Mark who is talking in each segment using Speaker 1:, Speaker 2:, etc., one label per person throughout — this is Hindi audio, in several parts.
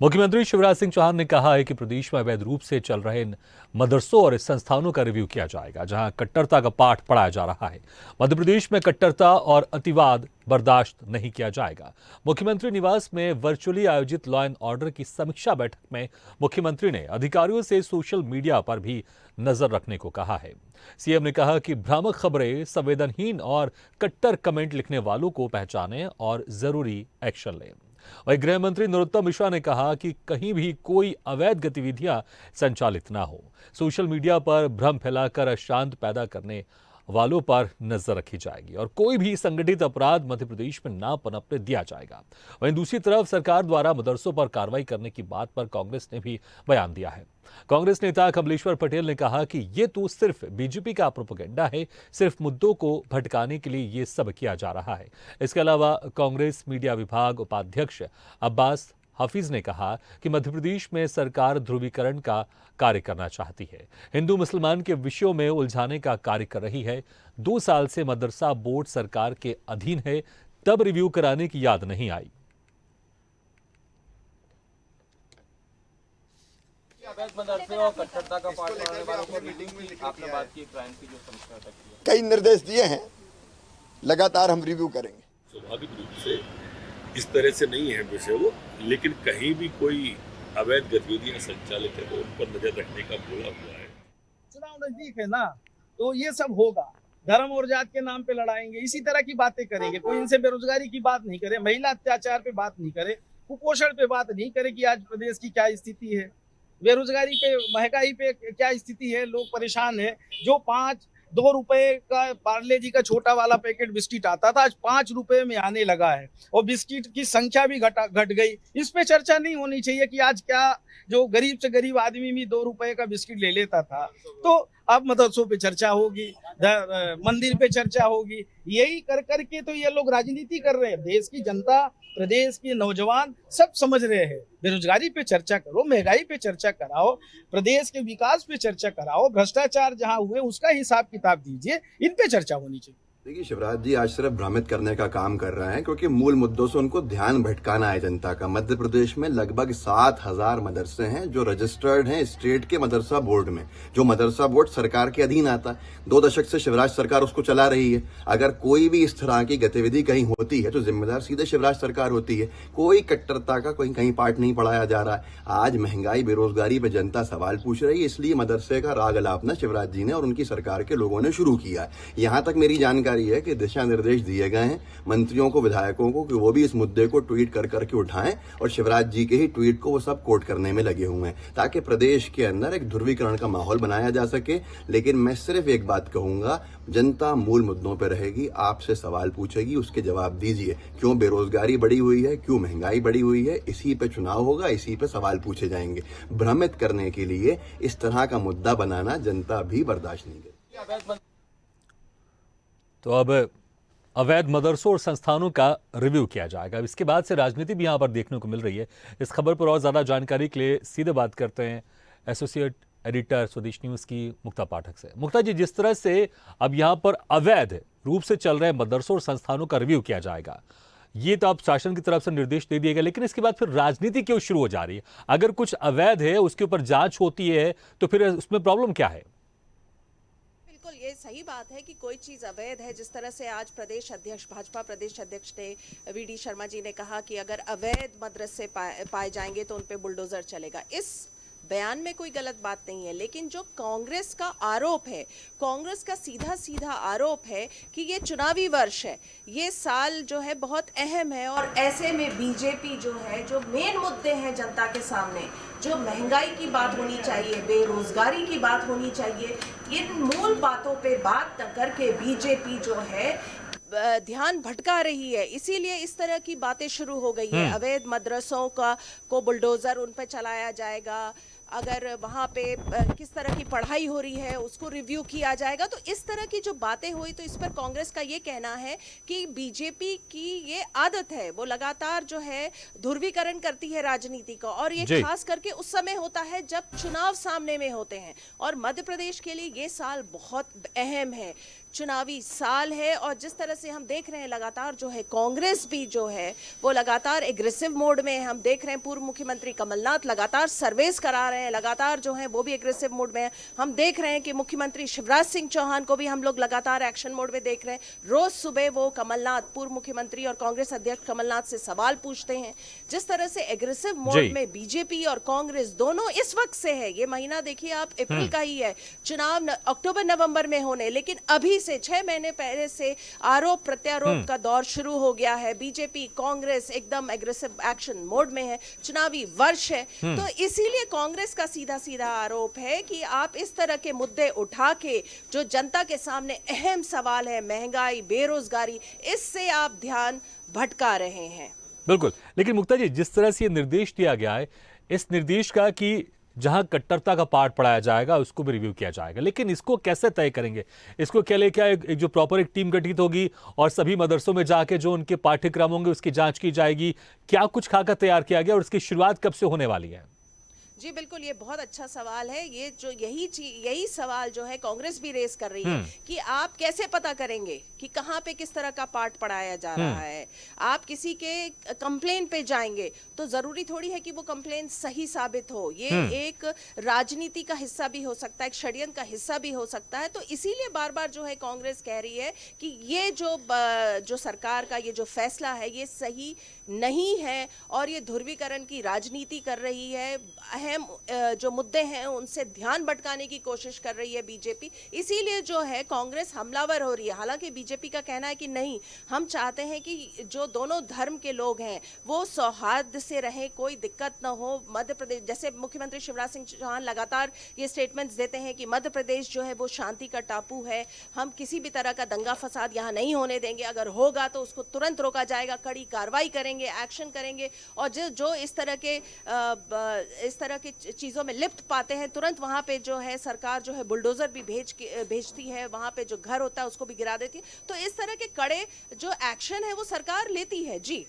Speaker 1: मुख्यमंत्री शिवराज सिंह चौहान ने कहा है कि प्रदेश में अवैध रूप से चल रहे इन मदरसों और संस्थानों का रिव्यू किया जाएगा जहां कट्टरता का पाठ पढ़ाया जा रहा है। मध्य प्रदेश में कट्टरता और अतिवाद बर्दाश्त नहीं किया जाएगा। मुख्यमंत्री निवास में वर्चुअली आयोजित लॉ एंड ऑर्डर की समीक्षा बैठक में मुख्यमंत्री ने अधिकारियों से सोशल मीडिया पर भी नजर रखने को कहा है। सीएम ने कहा कि भ्रामक खबरें, संवेदनहीन और कट्टर कमेंट लिखने वालों को पहचानें और जरूरी एक्शन लें। वहीं गृह मंत्री नरोत्तम मिश्रा ने कहा कि कहीं भी कोई अवैध गतिविधियां संचालित ना हो। सोशल मीडिया पर भ्रम फैलाकर अशांत पैदा करने वालों पर नजर रखी जाएगी और कोई भी संगठित अपराध मध्य प्रदेश में ना पनपने दिया जाएगा। वहीं दूसरी तरफ सरकार द्वारा मदरसों पर कार्रवाई करने की बात पर कांग्रेस ने भी बयान दिया है। कांग्रेस नेता कमलेश्वर पटेल ने कहा कि ये तो सिर्फ बीजेपी का प्रोपेगेंडा है, सिर्फ मुद्दों को भटकाने के लिए ये सब किया जा रहा है। इसके अलावा कांग्रेस मीडिया विभाग उपाध्यक्ष अब्बास हाफिज ने कहा कि मध्य प्रदेश में सरकार ध्रुवीकरण का कार्य करना चाहती है, हिंदू मुसलमान के विषयों में उलझाने का कार्य कर रही है। 2 साल से मदरसा बोर्ड सरकार के अधीन है, तब रिव्यू कराने की याद नहीं आई।
Speaker 2: कई निर्देश दिए हैं, लगातार हम रिव्यू करेंगे।
Speaker 3: स्वाभाविक रूप से इस तरह से नहीं है विषय वो, लेकिन कहीं भी कोई अवैध गतिविधियां संचालित है तो उन पर नजर रखने का बोला हुआ है।
Speaker 4: चुनाव नजदीक है ना, तो ये सब होगा। धर्म और जात के नाम पे लड़ाएंगे, इसी तरह की बातें करेंगे। कोई इनसे बेरोजगारी की बात नहीं करे, महिला अत्याचार पे बात नहीं करे, कुपोषण पे बात नहीं करे कि आज प्रदेश की क्या स्थिति है, बेरोजगारी पे, महंगाई पे क्या स्थिति है, लोग परेशान है। जो 2 रुपए का पार्ले जी का छोटा वाला पैकेट बिस्किट आता था, आज 5 रुपए में आने लगा है और बिस्किट की संख्या भी घट गई। इस पे चर्चा नहीं होनी चाहिए कि आज क्या जो गरीब से गरीब आदमी भी 2 रुपए का बिस्किट ले लेता था। तो अब मदरसों पे चर्चा होगी, मंदिर पे चर्चा होगी। यही कर करके तो ये लोग राजनीति कर रहे हैं। देश की जनता, प्रदेश के नौजवान सब समझ रहे हैं। बेरोजगारी पे चर्चा करो, महंगाई पे चर्चा कराओ, प्रदेश के विकास पे चर्चा कराओ, भ्रष्टाचार जहां हुए उसका हिसाब किताब दीजिए। इन पे चर्चा होनी चाहिए।
Speaker 2: देखिए, शिवराज जी आज सिर्फ भ्रमित करने का काम कर रहे हैं, क्योंकि मूल मुद्दों से उनको ध्यान भटकाना है जनता का। मध्य प्रदेश में लगभग 7000 मदरसे हैं जो रजिस्टर्ड हैं स्टेट के मदरसा बोर्ड में, जो मदरसा बोर्ड सरकार के अधीन आता है। 2 दशक से शिवराज सरकार उसको चला रही है। अगर कोई भी इस तरह की गतिविधि कहीं होती है तो जिम्मेदार सीधे शिवराज सरकार होती है। कोई कट्टरता का कोई कहीं पाठ नहीं पढ़ाया जा रहा है। आज महंगाई, बेरोजगारी पे जनता सवाल पूछ रही है, इसलिए मदरसे का राग अलापना शिवराज जी ने और उनकी सरकार के लोगों ने शुरू किया है। यहां तक मेरी जानकारी है कि दिशा निर्देश दिए गए हैं मंत्रियों को, विधायकों को, कि वो भी इस मुद्दे को ट्वीट कर करके उठाएं और शिवराज जी के ही ट्वीट को वो सब कोट करने में लगे हुए हैं, ताकि प्रदेश के अंदर एक ध्रुवीकरण का माहौल बनाया जा सके। लेकिन मैं सिर्फ एक बात कहूंगा, जनता मूल मुद्दों पर रहेगी, आपसे सवाल पूछेगी, उसके जवाब दीजिए। क्यों बेरोजगारी बढ़ी हुई है, क्यों महंगाई बढ़ी हुई है, इसी पे चुनाव होगा, इसी पे सवाल पूछे जाएंगे। भ्रमित करने के लिए इस तरह का मुद्दा बनाना जनता भी बर्दाश्त नहीं करेगी।
Speaker 1: तो अब अवैध मदरसों और संस्थानों का रिव्यू किया जाएगा। इसके बाद से राजनीति भी यहां पर देखने को मिल रही है। इस खबर पर और ज्यादा जानकारी के लिए सीधे बात करते हैं एसोसिएट एडिटर स्वदेश न्यूज की मुक्ता पाठक से। मुक्ता जी, जिस तरह से अब यहां पर अवैध रूप से चल रहे मदरसों और संस्थानों का रिव्यू किया जाएगा, ये तो अब शासन की तरफ से निर्देश दे दिए गए, लेकिन इसके बाद फिर राजनीति क्यों शुरू हो जा रही है? अगर कुछ अवैध है, उसके ऊपर जांच होती है, तो फिर उसमें प्रॉब्लम क्या है?
Speaker 5: बिल्कुल, ये सही बात है कि कोई चीज़ अवैध है। जिस तरह से आज प्रदेश अध्यक्ष, भाजपा प्रदेश अध्यक्ष ने, वीडी शर्मा जी ने कहा कि अगर अवैध मदरसे पाए जाएंगे तो उन पे बुलडोजर चलेगा। इस बयान में कोई गलत बात नहीं है, लेकिन जो कांग्रेस का आरोप है, कांग्रेस का सीधा सीधा आरोप है कि ये चुनावी वर्ष है, ये साल जो है बहुत अहम है और ऐसे में बीजेपी जो है, जो मेन मुद्दे हैं जनता के सामने, जो महंगाई की बात होनी चाहिए, बेरोजगारी की बात होनी चाहिए, इन मूल बातों पे बात न करके बीजेपी जो है ध्यान भटका रही है। इसीलिए इस तरह की बातें शुरू हो गई है। अवैध मदरसों को बुलडोजर उन पर चलाया जाएगा, अगर वहाँ पे किस तरह की पढ़ाई हो रही है उसको रिव्यू किया जाएगा। तो इस तरह की जो बातें हुई, तो इस पर कांग्रेस का ये कहना है कि बीजेपी की ये आदत है, वो लगातार जो है ध्रुवीकरण करती है राजनीति का, और ये खास करके उस समय होता है जब चुनाव सामने में होते हैं। और मध्य प्रदेश के लिए ये साल बहुत अहम है। चुनावी साल है और जिस तरह से हम देख रहे हैं लगातार जो है कांग्रेस भी जो है वो लगातार एग्रेसिव मोड में है। हम देख रहे हैं पूर्व मुख्यमंत्री कमलनाथ लगातार सर्वेस करा रहे हैं, लगातार जो है वो भी एग्रेसिव मोड में है। हम देख रहे हैं कि मुख्यमंत्री शिवराज सिंह चौहान को भी हम लोग लगातार एक्शन मोड में देख रहे हैं। रोज सुबह वो कमलनाथ, पूर्व मुख्यमंत्री और कांग्रेस अध्यक्ष कमलनाथ से सवाल पूछते हैं। जिस तरह से एग्रेसिव मोड में बीजेपी और कांग्रेस दोनों इस वक्त से है, ये महीना देखिए आप अप्रैल का ही है, चुनाव अक्टूबर नवंबर में होने, लेकिन अभी से 6 महीने पहले से आरोप प्रत्यारोप का दौर शुरू हो गया है। बीजेपी कांग्रेस एकदम एग्रेसिव एक्शन मोड में है, चुनावी वर्ष है। तो इसीलिए कांग्रेस का सीधा सीधा आरोप है कि आप इस तरह के मुद्दे उठा के जो जनता के सामने अहम सवाल है, महंगाई, बेरोजगारी, इससे आप ध्यान भटका रहे हैं।
Speaker 1: बिल्कुल, लेकिन मुक्ता जी, जिस तरह से ये निर्देश दिया गया है, इस निर्देश का कि जहां कट्टरता का पाठ पढ़ाया जाएगा उसको भी रिव्यू किया जाएगा, लेकिन इसको कैसे तय करेंगे? इसको क्या ले क्या एक जो प्रॉपर एक टीम गठित होगी और सभी मदरसों में जाके जो उनके पाठ्यक्रम होंगे उसकी जांच की जाएगी? क्या कुछ खाका तैयार किया गया और उसकी शुरुआत कब से होने वाली है?
Speaker 5: जी बिल्कुल, ये बहुत अच्छा सवाल है। ये जो यही सवाल जो है कांग्रेस भी रेस कर रही है कि आप कैसे पता करेंगे कि कहाँ पे किस तरह का पाठ पढ़ाया जा रहा है। आप किसी के कंप्लेन पे जाएंगे तो जरूरी थोड़ी है कि वो कंप्लेन सही साबित हो। ये एक राजनीति का हिस्सा भी हो सकता है, एक षड्यंत्र का हिस्सा भी हो सकता है। तो इसीलिए बार बार जो है कांग्रेस कह रही है कि ये जो सरकार का ये जो फैसला है ये सही नहीं है और ये ध्रुवीकरण की राजनीति कर रही है। अहम जो मुद्दे हैं उनसे ध्यान भटकाने की कोशिश कर रही है बीजेपी। इसीलिए जो है कांग्रेस हमलावर हो रही है। हालांकि बीजेपी का कहना है कि नहीं, हम चाहते हैं कि जो दोनों धर्म के लोग हैं वो सौहार्द से रहें, कोई दिक्कत ना हो। मध्य प्रदेश, जैसे मुख्यमंत्री शिवराज सिंह चौहान लगातार ये स्टेटमेंट्स देते हैं कि मध्य प्रदेश जो है वो शांति का टापू है, हम किसी भी तरह का दंगा फसाद यहाँ नहीं होने देंगे, अगर होगा तो उसको तुरंत रोका जाएगा, कड़ी कार्रवाई करेंगे, एक्शन करेंगे। और जो इस तरह के चीजों में लिप्त पाते हैं तुरंत वहां पे जो है सरकार जो है बुलडोजर भी भेजती है, वहां पे जो घर होता है उसको भी गिरा देती है। तो इस तरह के कड़े जो एक्शन है वो सरकार लेती है। जी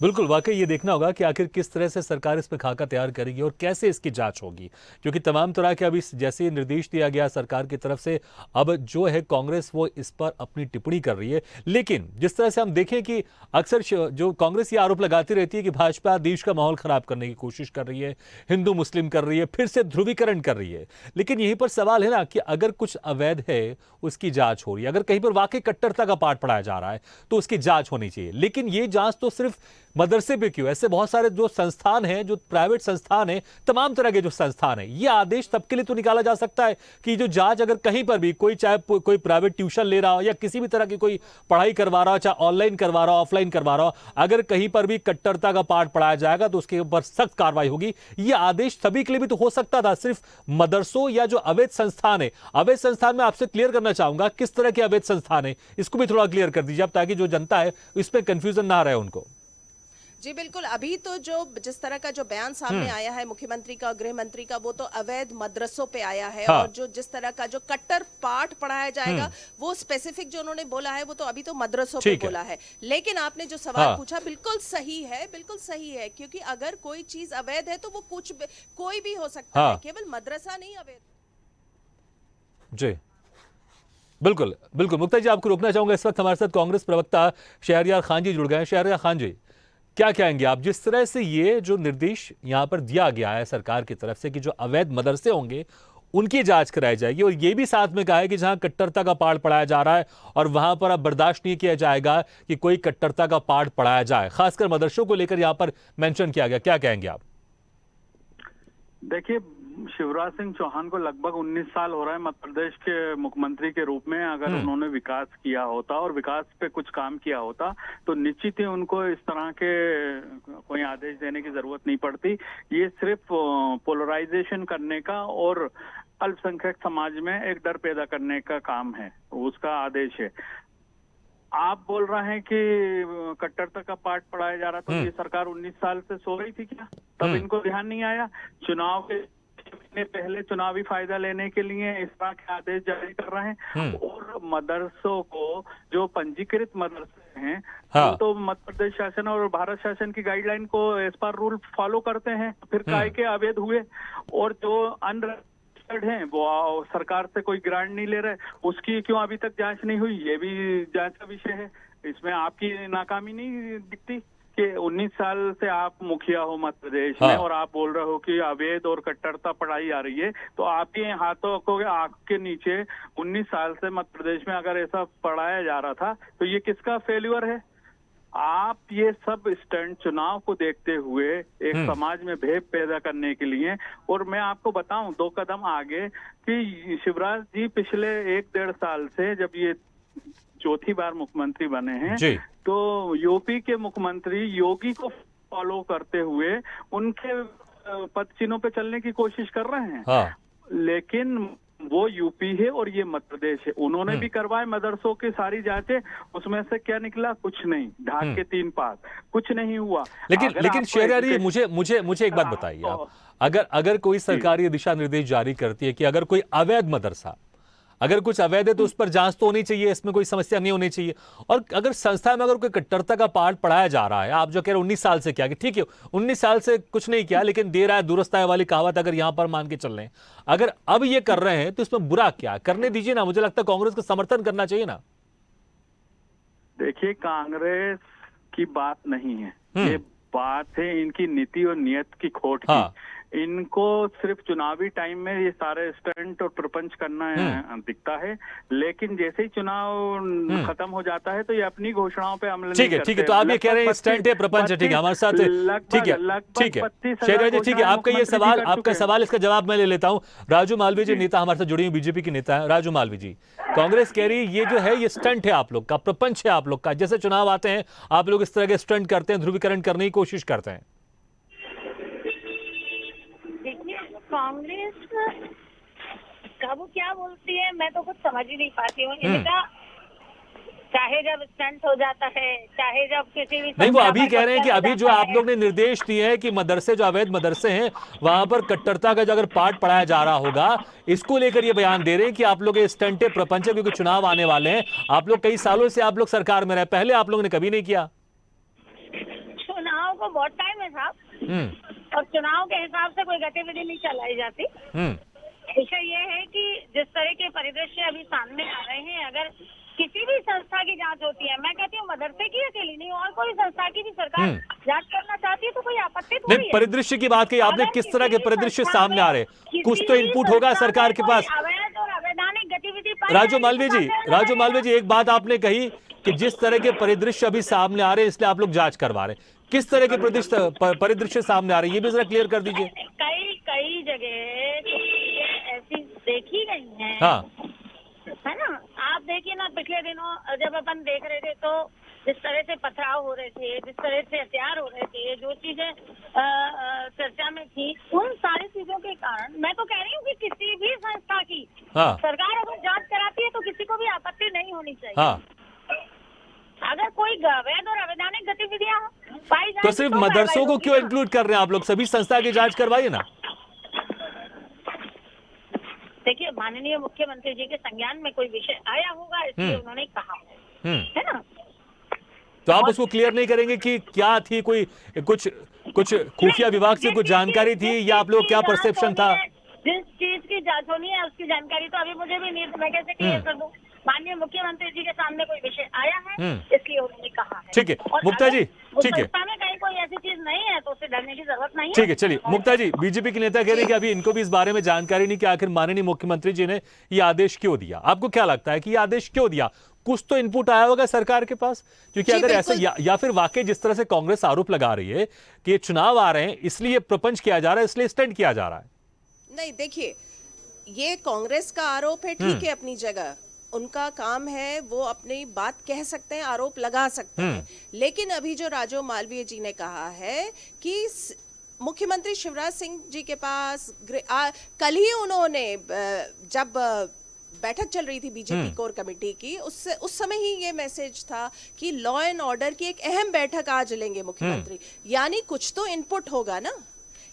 Speaker 1: बिल्कुल, वाकई ये देखना होगा कि आखिर किस तरह से सरकार इस पर खाका तैयार करेगी और कैसे इसकी जांच होगी, क्योंकि तमाम तरह के अभी जैसे ये निर्देश दिया गया सरकार की तरफ से, अब जो है कांग्रेस वो इस पर अपनी टिप्पणी कर रही है। लेकिन जिस तरह से हम देखें कि अक्सर जो कांग्रेस ये आरोप लगाती रहती है कि भाजपा देश का माहौल खराब करने की कोशिश कर रही है, हिंदू मुस्लिम कर रही है, फिर से ध्रुवीकरण कर रही है। लेकिन यहीं पर सवाल है ना कि अगर कुछ अवैध है उसकी जांच हो रही है, अगर कहीं पर वाकई कट्टरता का पाठ पढ़ाया जा रहा है तो उसकी जांच होनी चाहिए। लेकिन ये जांच तो सिर्फ मदरसे पे क्यों? ऐसे बहुत सारे जो संस्थान हैं, जो प्राइवेट संस्थान हैं, तमाम तरह के जो संस्थान हैं, ये आदेश तब के लिए तो निकाला जा सकता है कि जो जांच अगर कहीं पर भी चाहे कोई प्राइवेट ट्यूशन ले रहा हो या किसी भी तरह की कोई पढ़ाई करवा रहा हो, चाहे ऑनलाइन करवा रहा हो, ऑफलाइन करवा रहा हो, अगर कहीं पर भी कट्टरता का पाठ पढ़ाया जाएगा तो उसके ऊपर सख्त कार्रवाई होगी। ये आदेश सभी के लिए भी तो हो सकता था, सिर्फ मदरसों या जो अवैध संस्थान है। अवैध संस्थान में आपसे क्लियर करना चाहूंगा किस तरह के अवैध संस्थान है, इसको भी थोड़ा क्लियर कर दीजिए आप, ताकि जो जनता है इसमें कंफ्यूजन ना रहे उनको।
Speaker 5: जी बिल्कुल, अभी तो जो जिस तरह का जो बयान सामने आया है मुख्यमंत्री का, गृह मंत्री का, वो तो अवैध मदरसों पे आया है। और जो जिस तरह का जो कट्टर पाठ पढ़ाया जाएगा वो स्पेसिफिक जो उन्होंने बोला है वो तो अभी तो मदरसों पे बोला है। लेकिन आपने जो सवाल पूछा बिल्कुल सही है, बिल्कुल सही है, क्योंकि अगर कोई चीज अवैध है तो वो कोई भी हो सकता है, केवल मदरसा नहीं अवैध।
Speaker 1: जी बिल्कुल बिल्कुल। मुक्ता जी, आपको रोकना चाहूंगा, इस वक्त हमारे साथ कांग्रेस प्रवक्ता शहरयार खान जी जुड़ गए हैं। शहरयार खान जी, क्या कहेंगे आप जिस तरह से ये जो निर्देश यहां पर दिया गया है सरकार की तरफ से कि जो अवैध मदरसे होंगे उनकी जांच कराई जाएगी, और ये भी साथ में कहा है कि जहां कट्टरता का पाठ पढ़ाया जा रहा है और वहां पर अब बर्दाश्त नहीं किया जाएगा कि कोई कट्टरता का पाठ पढ़ाया जाए, खासकर मदरसों को लेकर यहां पर मेंशन किया गया, क्या कहेंगे आप?
Speaker 6: देखिए, शिवराज सिंह चौहान को लगभग 19 साल हो रहा है मध्य प्रदेश के मुख्यमंत्री के रूप में। अगर उन्होंने विकास किया होता और विकास पे कुछ काम किया होता तो निश्चित ही उनको इस तरह के कोई आदेश देने की जरूरत नहीं पड़ती। ये सिर्फ पोलराइजेशन करने का और अल्पसंख्यक समाज में एक डर पैदा करने का काम है, उसका आदेश है। आप बोल रहे हैं कि कट्टरता का पाठ पढ़ाया जा रहा, तो ये सरकार 19 साल से सो रही थी क्या? तब इनको ध्यान नहीं आया? चुनाव के महीने पहले चुनावी फायदा लेने के लिए इस तरह के आदेश जारी कर रहे हैं। और मदरसों को, जो पंजीकृत मदरसे हैं, वो तो मध्य प्रदेश शासन और भारत शासन की गाइडलाइन को एज पर रूल फॉलो करते हैं, फिर काय के अवैध हुए। और जो रजिस्टर्ड हैं वो सरकार से कोई ग्रांट नहीं ले रहे, उसकी क्यों अभी तक जांच नहीं हुई? ये भी जांच का विषय है। इसमें आपकी नाकामी नहीं दिखती कि 19 साल से आप मुखिया हो मध्य प्रदेश में,
Speaker 1: हाँ।
Speaker 6: और आप बोल रहे हो कि अवैध और कट्टरता पढ़ाई आ रही है, तो आपके हाथों को आंख के नीचे 19 साल से मध्य प्रदेश में अगर ऐसा पढ़ाया जा रहा था तो ये किसका फेल्यूर है? आप ये सब स्टंट चुनाव को देखते हुए एक समाज में भेद पैदा करने के लिए, और मैं आपको बताऊं 2 कदम आगे कि शिवराज जी पिछले 1-1.5 साल से जब ये चौथी बार मुख्यमंत्री बने हैं
Speaker 1: जी।
Speaker 6: तो यूपी के मुख्यमंत्री योगी को फॉलो करते हुए उनके पद चिन्हों पे चलने की कोशिश कर रहे हैं।
Speaker 1: हाँ।
Speaker 6: लेकिन वो यूपी है और ये मध्य प्रदेश है। उन्होंने भी करवाए मदरसों की सारी जांचें, उसमें से क्या निकला? कुछ नहीं। ढाक के 3 पास, कुछ नहीं हुआ।
Speaker 1: लेकिन शहरयारी, मुझे एक बात बताइए आप, अगर कोई सरकारी दिशा निर्देश जारी करती है कि अगर कोई अवैध मदरसा, अगर कुछ अवैध है तो उस पर जांच तो होनी चाहिए, इसमें कोई समस्या नहीं होनी चाहिए। और अगर संस्था में अगर कोई कट्टरता का पाठ पढ़ाया जा रहा है, आप जो कह रहे हैं 19 साल से किया, कि ठीक है 19 साल से कुछ नहीं किया लेकिन देर आए दुरुस्त आए वाली कहावत अगर यहां पर मान के चल रहे हैं, अगर अब ये कर रहे हैं तो इसमें बुरा क्या? करने दीजिए ना, मुझे लगता है कांग्रेस का समर्थन करना चाहिए ना।
Speaker 6: देखिए, कांग्रेस की बात नहीं है ये, बात है इनकी नीति और नियत की खोट की।
Speaker 1: हाँ।
Speaker 6: इनको सिर्फ चुनावी टाइम में ये सारे स्टंट और प्रपंच करना दिखता है, लेकिन जैसे ही चुनाव खत्म हो जाता है तो ये अपनी घोषणाओं पे अमल नहीं करते।
Speaker 1: ठीक है, तो आप ये कह रहे हैं स्टंट है, प्रपंच है, ठीक है, हमारे साथ ठीक है शहरयारी जी, ठीक है, आपका ये सवाल, आपका सवाल, इसका जवाब मैं ले लेता हूं। राजू मालवीय जी नेता हमारे साथ जुड़े हुए, बीजेपी के नेता है राजू मालवीय जी। कांग्रेस कह रही है ये जो है ये स्टंट है आप लोग का, प्रपंच है आप लोग का, जैसे चुनाव आते हैं आप लोग इस तरह के स्टंट करते हैं, ध्रुवीकरण करने की कोशिश करते हैं।
Speaker 7: कांग्रेस का वो क्या बोलती है मैं तो कुछ समझ ही नहीं पाती हूँ। इनका चाहे जब स्टंट हो जाता है, चाहे जब किसी भी
Speaker 1: नहीं, वो अभी कह रहे हैं कि अभी जो आप लोग ने निर्देश दिए हैं कि मदरसे, जो अवैध मदरसे हैं वहां पर कट्टरता का जो अगर पाठ पढ़ाया जा रहा होगा, इसको लेकर ये बयान दे रहे हैं कि आप लोग ये स्टंट है, प्रपंच है, क्योंकि चुनाव आने वाले हैं। आप लोग कई सालों से आप लोग सरकार में रहे, पहले आप लोगों ने कभी नहीं किया।
Speaker 7: चुनाव को बहुत टाइम है साहब, और चुनाव के हिसाब से कोई गतिविधि नहीं चलाई जाती। विषय ये है कि जिस तरह के परिदृश्य अभी सामने आ रहे हैं, अगर किसी भी संस्था की जांच होती है, मैं कहती हूँ मदरसे की अकेली नहीं, और कोई संस्था की भी सरकार जांच करना चाहती है तो कोई आपत्ति थोड़ी है।
Speaker 1: परिदृश्य की बात की आपने, किस तरह के परिदृश्य सामने आ रहे हैं? कुछ तो इनपुट होगा सरकार के पास।
Speaker 7: अवैध और अवैधानिक गतिविधि
Speaker 1: राजू मालवीय जी एक बात आपने कही कि जिस तरह के परिदृश्य अभी सामने आ रहे हैं इसलिए आप लोग जांच करवा रहे हैं। किस तरह के परिदृश्य सामने आ रहे हैं ये भी जरा क्लियर कर दीजिए।
Speaker 7: कई जगह ऐसी देखी गई है,
Speaker 1: हाँ,
Speaker 7: है ना। आप देखिए ना, पिछले दिनों जब अपन देख रहे थे तो जिस तरह से पथराव हो रहे थे, जिस तरह से हथियार हो रहे थे, जो चीजें चर्चा में थी, उन सारी चीजों के कारण मैं तो कह रही हूँ कि किसी भी संस्था की सरकार अगर जांच कराती है तो किसी को भी आपत्ति नहीं होनी चाहिए।
Speaker 1: हाँ।
Speaker 7: अगर कोई अवैध और अवैधानिक गतिविधियां पाई जाए
Speaker 1: तो सिर्फ मदरसों को क्यों इंक्लूड कर रहे हैं आप लोग? सभी संस्था की जांच करवाइए ना।
Speaker 7: देखिए, माननीय मुख्यमंत्री जी के संज्ञान में कोई विषय आया होगा इसलिए उन्होंने कहा है ना।
Speaker 1: तो आप उसको क्लियर नहीं करेंगे कि क्या थी, कोई कुछ खुफिया विभाग से कुछ जानकारी थी, या आप लोग क्या परसेप्शन था?
Speaker 7: जिस चीज की जांच होनी है उसकी जानकारी तो अभी मुझे भी नहीं, मैं कैसे क्लियर कर दूं? माननीय मुख्यमंत्री जी के सामने कोई विषय आया है इसलिए उन्होंने कहा है।
Speaker 1: ठीक है मुक्ता जी, ठीक है,
Speaker 7: में कहीं कोई ऐसी चीज नहीं है तो उससे डरने की जरूरत नहीं है।
Speaker 1: ठीक है, चलिए मुक्ता जी, बीजेपी के नेता कह रहे हैं कि अभी इनको भी इस बारे में जानकारी नहीं कि आखिर माननीय मुख्यमंत्री जी ने ये आदेश क्यों दिया। आपको क्या लगता है कि ये आदेश क्यों दिया? कुछ तो इनपुट आया होगा सरकार के पास, क्योंकि अगर ऐसा या फिर वाकई जिस तरह से कांग्रेस आरोप लगा रही है कि ये चुनाव आ रहे हैं इसलिए प्रपंच किया जा रहा है, इसलिए स्टंट किया जा रहा है।
Speaker 5: नहीं, देखिए, ये कांग्रेस का आरोप है, ठीक है, अपनी जगह उनका काम है, वो अपनी बात कह सकते हैं, आरोप लगा सकते हैं। लेकिन अभी जो राजू मालवीय जी ने कहा है कि मुख्यमंत्री शिवराज सिंह जी के पास कल ही उन्होंने जब बैठक चल रही थी बीजेपी कोर कमेटी की, उस समय ही ये मैसेज था कि लॉ एंड ऑर्डर की एक अहम बैठक आज लेंगे मुख्यमंत्री। यानी कुछ तो इनपुट होगा ना।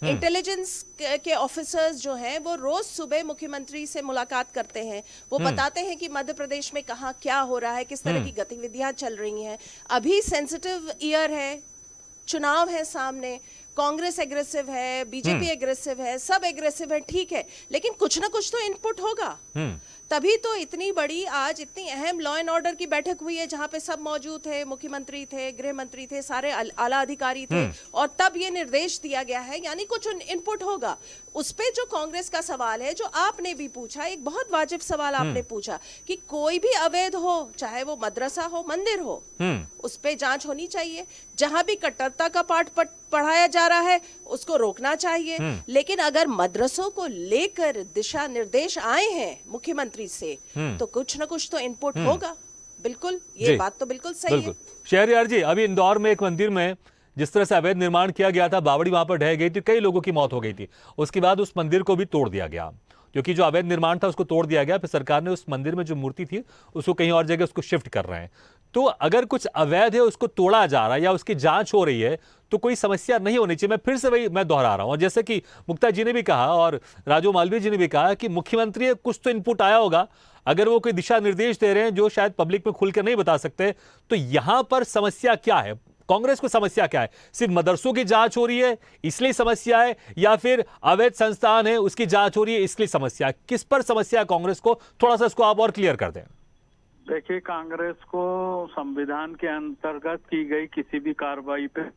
Speaker 5: इंटेलिजेंस के ऑफिसर्स जो हैं वो रोज सुबह मुख्यमंत्री से मुलाकात करते हैं, वो बताते हैं कि मध्य प्रदेश में कहाँ क्या हो रहा है, किस तरह की गतिविधियां चल रही हैं। अभी सेंसिटिव ईयर है, चुनाव है सामने, कांग्रेस एग्रेसिव है, बीजेपी एग्रेसिव है, सब एग्रेसिव है, ठीक है, लेकिन कुछ ना कुछ तो इनपुट होगा। तभी तो इतनी बड़ी आज इतनी अहम लॉ एंड ऑर्डर की बैठक हुई है जहां पे सब मौजूद थे, मुख्यमंत्री थे, गृह मंत्री थे, सारे आला अधिकारी थे, और तब ये निर्देश दिया गया है, यानी कुछ इनपुट होगा। उस पे जो कांग्रेस का सवाल है, जो आपने भी पूछा, एक बहुत वाजिब सवाल आपने पूछा कि कोई भी अवैध हो, चाहे वो मदरसा हो, मंदिर हो, उस पे जांच होनी चाहिए। जहां भी कट्टरता का पाठ पढ़ाया जा रहा है उसको रोकना चाहिए। लेकिन अगर मदरसों को लेकर दिशा निर्देश आए हैं मुख्यमंत्री से, तो कुछ ना कुछ तो इनपुट होगा। बिल्कुल, ये बात तो बिल्कुल सही है।
Speaker 1: शहरयार जी, अभी इंदौर में एक मंदिर में जिस तरह से अवैध निर्माण किया गया था, बावड़ी वहां पर ढह गई थी, कई लोगों की मौत हो गई थी। उसके बाद उस मंदिर को भी तोड़ दिया गया, क्योंकि जो अवैध निर्माण था उसको तोड़ दिया गया। फिर सरकार ने उस मंदिर में जो मूर्ति थी उसको कहीं और जगह उसको शिफ्ट कर रहे हैं। तो अगर कुछ अवैध है उसको तोड़ा जा रहा है या उसकी जांच हो रही है तो कोई समस्या नहीं होनी चाहिए। मैं फिर से वही दोहरा रहा हूं, और जैसे कि मुक्ता जी ने भी कहा और राजू मालवीय जी ने भी कहा कि मुख्यमंत्री कुछ तो इनपुट आया होगा। अगर वो कोई दिशा निर्देश दे रहे हैं जो शायद पब्लिक में खुलकर नहीं बता सकते, तो यहां पर समस्या क्या है? कांग्रेस को समस्या क्या है? सिर्फ मदरसों की जांच हो रही है इसलिए समस्या है, या फिर अवैध संस्थान है उसकी जांच हो रही है इसलिए समस्या है? किस पर समस्या है कांग्रेस को? थोड़ा सा इसको आप और क्लियर कर दें।
Speaker 6: देखिए, कांग्रेस को संविधान के अंतर्गत की गई किसी भी कार्रवाई पे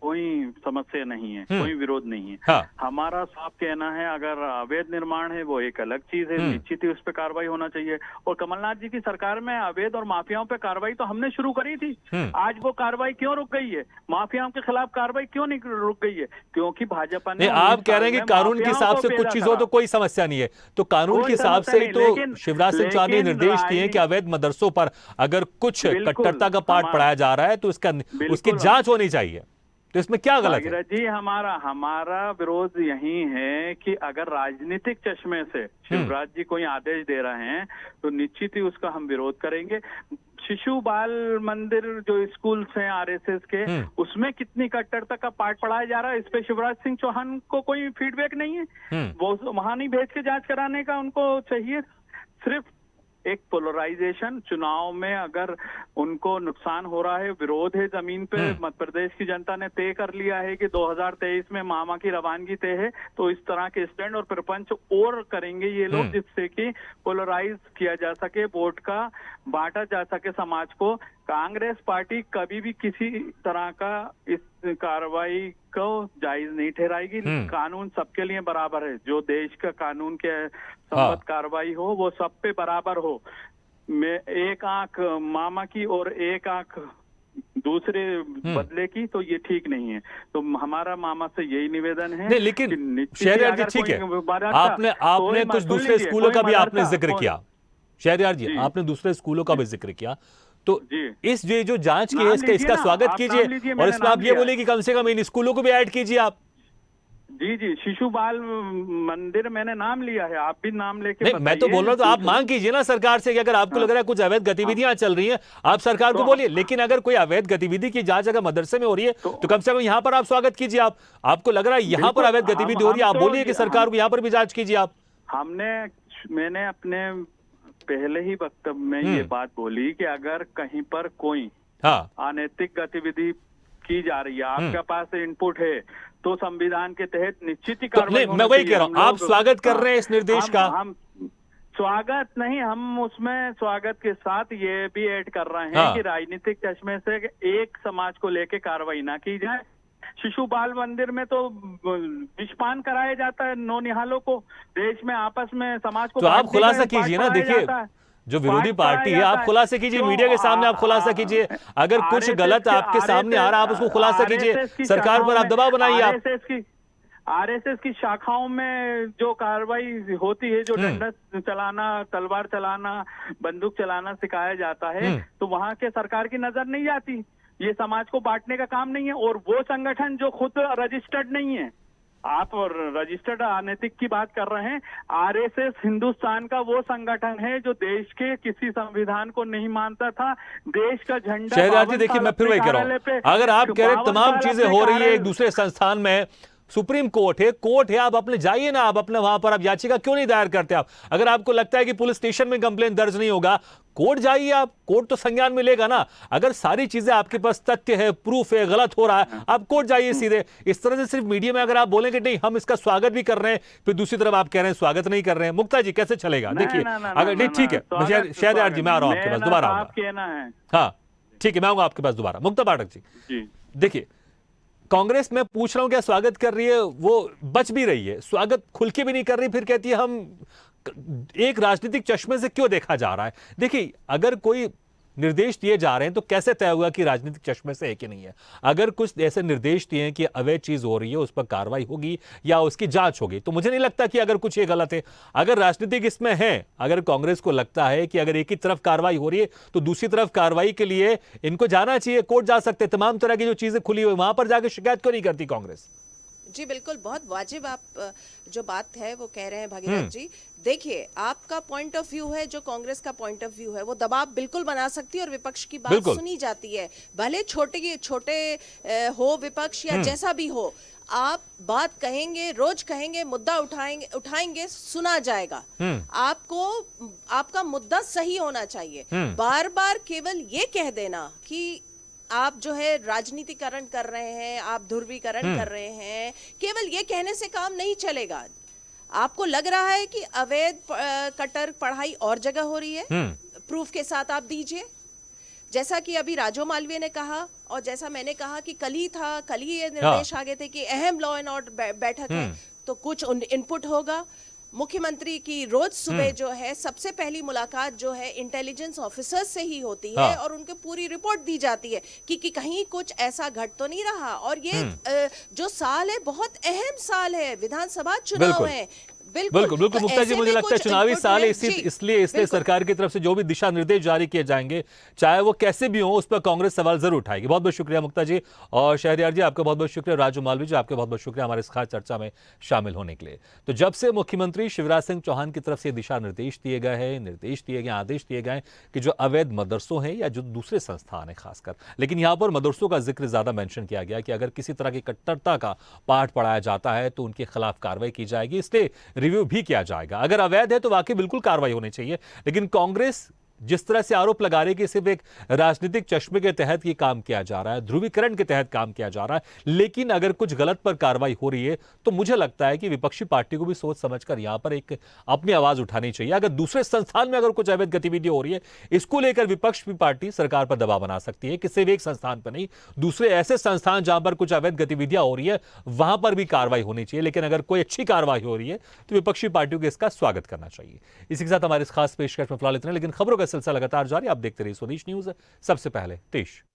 Speaker 6: कोई समस्या नहीं है, कोई विरोध नहीं है।
Speaker 1: हाँ।
Speaker 6: हमारा साफ कहना है, अगर अवैध निर्माण है वो एक अलग चीज है, निश्चित ही उस पर कार्रवाई होना चाहिए। और कमलनाथ जी की सरकार में अवैध और माफियाओं पे कार्रवाई तो हमने शुरू करी थी। आज वो कार्रवाई क्यों रुक गई है? माफियाओं के खिलाफ कार्रवाई क्यों नहीं रुक गई है? क्योंकि भाजपा ने,
Speaker 1: आप कह रहे हैं कि कानून के हिसाब से कुछ चीजों तो कोई समस्या नहीं है, तो कानून के हिसाब से ही तो शिवराज सिंह चौहान ने निर्देश दिए कि अवैध मदरसों पर अगर कुछ कट्टरता का पाठ पढ़ाया जा रहा है तो उसकी जांच होनी चाहिए। तो इसमें क्या गलत है?
Speaker 6: जी, हमारा विरोध यही है कि अगर राजनीतिक चश्मे से शिवराज जी कोई आदेश दे रहे हैं तो निश्चित ही उसका हम विरोध करेंगे। शिशु बाल मंदिर जो स्कूल हैं आरएसएस के, उसमें कितनी कट्टरता का पाठ पढ़ाया जा रहा है, इस पे शिवराज सिंह चौहान को कोई फीडबैक नहीं है। वो वहां नहीं भेज के जांच कराने का उनको चाहिए। सिर्फ एक पोलराइजेशन, चुनाव में अगर उनको नुकसान हो रहा है, विरोध है जमीन पे, मध्य प्रदेश की जनता ने तय कर लिया है कि 2023 में मामा की रवानगी तय है, तो इस तरह के स्टैंड और प्रपंच और करेंगे ये लोग जिससे कि पोलराइज किया जा सके, वोट का बांटा जा सके समाज को। कांग्रेस पार्टी कभी भी किसी तरह का इस कार्रवाई को जायज नहीं ठहराएगी। कानून सबके लिए बराबर है, जो देश का कानून के संबद्ध कार्रवाई हो वो सब पे बराबर हो। मैं एक आंख मामा की और एक आंख दूसरे बदले की, तो ये ठीक नहीं है। तो हमारा मामा से यही निवेदन है।
Speaker 1: नहीं, लेकिन शहरयार जी ठीक है, आपने कुछ दूसरे स्कूलों का भी आपने जिक्र किया। शहरयार जी, आपने दूसरे स्कूलों का भी जिक्र किया, तो इस जो जांच की है इसका स्वागत कीजिए, और इसमें आप ये बोलिए कि कम से कम इन स्कूलों को भी ऐड कीजिए आप।
Speaker 6: जी, शिशु बाल मंदिर मैंने नाम लिया है, आप भी नाम लेके
Speaker 1: नहीं, मैं तो बोल रहा हूँ, तो आप मांग कीजिए ना सरकार से कि अगर आपको लग रहा है कुछ अवैध गतिविधियां चल रही हैं, आप सरकार को बोलिए। लेकिन अगर कोई अवैध गतिविधि की जांच अगर मदरसे में हो रही है तो कम से कम यहाँ पर आप स्वागत कीजिए। आपको लग रहा है यहाँ पर अवैध गतिविधि हो रही है, आप बोलिए कि सरकार को यहाँ पर भी जांच कीजिए आप।
Speaker 6: मैंने अपने पहले ही वक्तव्य में ये बात बोली कि अगर कहीं पर कोई अनैतिक गतिविधि की जा रही है, आपके पास इनपुट है, तो संविधान के तहत निश्चित ही कार्रवाई होनी चाहिए।
Speaker 1: मैं वही कह रहा हूँ, आप स्वागत कर रहे हैं इस निर्देश का।
Speaker 6: हम स्वागत नहीं, हम उसमें स्वागत के साथ ये भी ऐड कर रहे हैं कि राजनीतिक चश्मे से एक समाज को लेके कार्रवाई ना की जाए। शिशु बाल मंदिर में तो विषपान कराया जाता है नौनिहालों को, देश में आपस में समाज को।
Speaker 1: तो आप खुलासा कीजिए ना, देखिए जो विरोधी पार्टी है आप खुलासा कीजिए, मीडिया के सामने आप खुलासा कीजिए। अगर कुछ गलत आपके सामने आ रहा है आप उसको खुलासा कीजिए, सरकार पर आप दबाव बनाइए। आप
Speaker 6: आरएसएस की शाखाओं में जो कार्रवाई होती है, जो डंडा चलाना, तलवार चलाना, बंदूक चलाना सिखाया जाता है, तो वहां के सरकार की नजर नहीं जाती। ये समाज को बांटने का काम नहीं है। और वो संगठन जो खुद रजिस्टर्ड नहीं है, आप रजिस्टर्ड अनैतिक की बात कर रहे हैं, आरएसएस हिंदुस्तान का वो संगठन है जो देश के किसी संविधान को नहीं मानता था। देश का झंडा,
Speaker 1: शहरयार जी देखिए, मैं फिर वही कह रहा हूं, अगर आप कह रहे तमाम चीजें हो रही है एक दूसरे संस्थान में, सुप्रीम कोर्ट है, आप अपने जाइए ना, आप अपने वहां पर आप याचिका क्यों नहीं दायर करते? आप अगर आपको लगता है कि पुलिस स्टेशन में कंप्लेन दर्ज नहीं होगा, कोर्ट जाइए, आप कोर्ट तो संज्ञान में लेगा ना। अगर सारी चीजें आपके पास तथ्य है, प्रूफ है, गलत हो रहा है, आप कोर्ट जाइए सीधे। इस तरह से सिर्फ मीडिया में अगर आप बोलेंगे नहीं हम इसका स्वागत भी कर रहे हैं, फिर दूसरी तरफ आप कह रहे हैं स्वागत नहीं कर रहे हैं, मुक्ता जी कैसे चलेगा? देखिए अगर नहीं, ठीक है शहरयार जी मैं आ रहा हूं आपके पास दोबारा आऊंगा। हाँ ठीक है, मैं आऊंगा आपके पास दोबारा। मुक्ता पाठक जी देखिए, कांग्रेस में पूछ रहा हूं क्या स्वागत कर रही है? वो बच भी रही है, स्वागत खुल के भी नहीं कर रही, फिर कहती है हम एक राजनीतिक चश्मे से क्यों देखा जा रहा है। देखिए अगर कोई निर्देश दिए जा रहे हैं तो कैसे तय हुआ कि राजनीतिक चश्मे से है कि नहीं है? अगर कुछ ऐसे निर्देश दिए हैं कि अवैध चीज हो रही है, उस पर कार्रवाई होगी या उसकी जांच होगी, तो मुझे नहीं लगता कि अगर कुछ ये गलत है। अगर राजनीतिक इसमें है, अगर कांग्रेस को लगता है कि अगर एक ही तरफ कार्रवाई हो रही है तो दूसरी तरफ कार्रवाई के लिए इनको जाना चाहिए, कोर्ट जा सकते, तमाम तरह की जो चीजें खुली हुई वहां पर जाकर शिकायत क्यों नहीं करती कांग्रेस?
Speaker 5: जी बिल्कुल, बहुत वाजिब आप जो बात है वो कह रहे हैं भगीरथ जी। देखिए आपका पॉइंट ऑफ व्यू है, जो कांग्रेस का पॉइंट ऑफ व्यू है, वो दबाव बिल्कुल बना सकती है और विपक्ष की बात सुनी जाती है, भले छोटे हो विपक्ष या जैसा भी हो। आप बात कहेंगे, रोज कहेंगे, मुद्दा उठाएंगे, सुना जाएगा। आपको आपका मुद्दा सही होना चाहिए। बार बार केवल ये कह देना कि आप जो है राजनीतिकरण कर रहे हैं, आप ध्रुवीकरण कर रहे हैं, केवल ये कहने से काम नहीं चलेगा। आपको लग रहा है कि अवैध कट्टर पढ़ाई और जगह हो रही है, प्रूफ के साथ आप दीजिए। जैसा कि अभी राजो मालवीय ने कहा और जैसा मैंने कहा कि कल ही ये निर्देश आ गए थे कि अहम लॉ एंड ऑर्डर बैठक है तो कुछ इनपुट होगा। मुख्यमंत्री की रोज सुबह जो है सबसे पहली मुलाकात जो है इंटेलिजेंस ऑफिसर्स से ही होती है और उनको पूरी रिपोर्ट दी जाती है कि कहीं कुछ ऐसा घट तो नहीं रहा। और ये जो साल है बहुत अहम साल है, विधानसभा चुनाव है।
Speaker 1: बिल्कुल मुक्ता जी, मुझे लगता है चुनावी साल है, इसलिए सरकार की तरफ से जो भी दिशा निर्देश जारी किए जाएंगे चाहे वो कैसे भी हो, उस पर कांग्रेस सवाल जरूर उठाएगी। बहुत बहुत शुक्रिया मुक्ता जी और शहरयार जी, आपका बहुत बहुत शुक्रिया। राजू मालवी जी, आपका बहुत बहुत शुक्रिया हमारे इस खास चर्चा में शामिल होने के लिए। तो जब से मुख्यमंत्री शिवराज सिंह चौहान की तरफ से दिशा निर्देश दिए गए हैं, आदेश दिए गए कि जो अवैध मदरसों हैं या जो दूसरे संस्थान है खासकर, लेकिन यहाँ पर मदरसों का जिक्र ज्यादा मेंशन किया गया कि अगर किसी तरह की कट्टरता का पाठ पढ़ाया जाता है तो उनके खिलाफ कार्रवाई की जाएगी, इसलिए रिव्यू भी किया जाएगा। अगर अवैध है तो वाकई बिल्कुल कार्रवाई होनी चाहिए। लेकिन कांग्रेस जिस तरह से आरोप लगा रही है कि सिर्फ एक राजनीतिक चश्मे के तहत ये काम किया जा रहा है, ध्रुवीकरण के तहत काम किया जा रहा है, लेकिन अगर कुछ गलत पर कार्रवाई हो रही है तो मुझे लगता है कि विपक्षी पार्टी को भी सोच समझकर यहां पर एक अपनी आवाज उठानी चाहिए। अगर दूसरे संस्थान में अगर कुछ अवैध गतिविधि हो रही है, इसको लेकर विपक्ष की पार्टी सरकार पर दबाव बना सकती है कि सिर्फ एक संस्थान पर नहीं, दूसरे ऐसे संस्थान जहां पर कुछ अवैध गतिविधियां हो रही है वहां पर भी कार्रवाई होनी चाहिए। लेकिन अगर कोई अच्छी कार्रवाई हो रही है तो विपक्षी पार्टियों को इसका स्वागत करना चाहिए। इसी के साथ हमारे इस खास पेशकश में फिलहाल इतना, लेकिन खबरों का सिलसिला लगातार जारी। आप देखते रहिए स्वदेश न्यूज, सबसे पहले देश।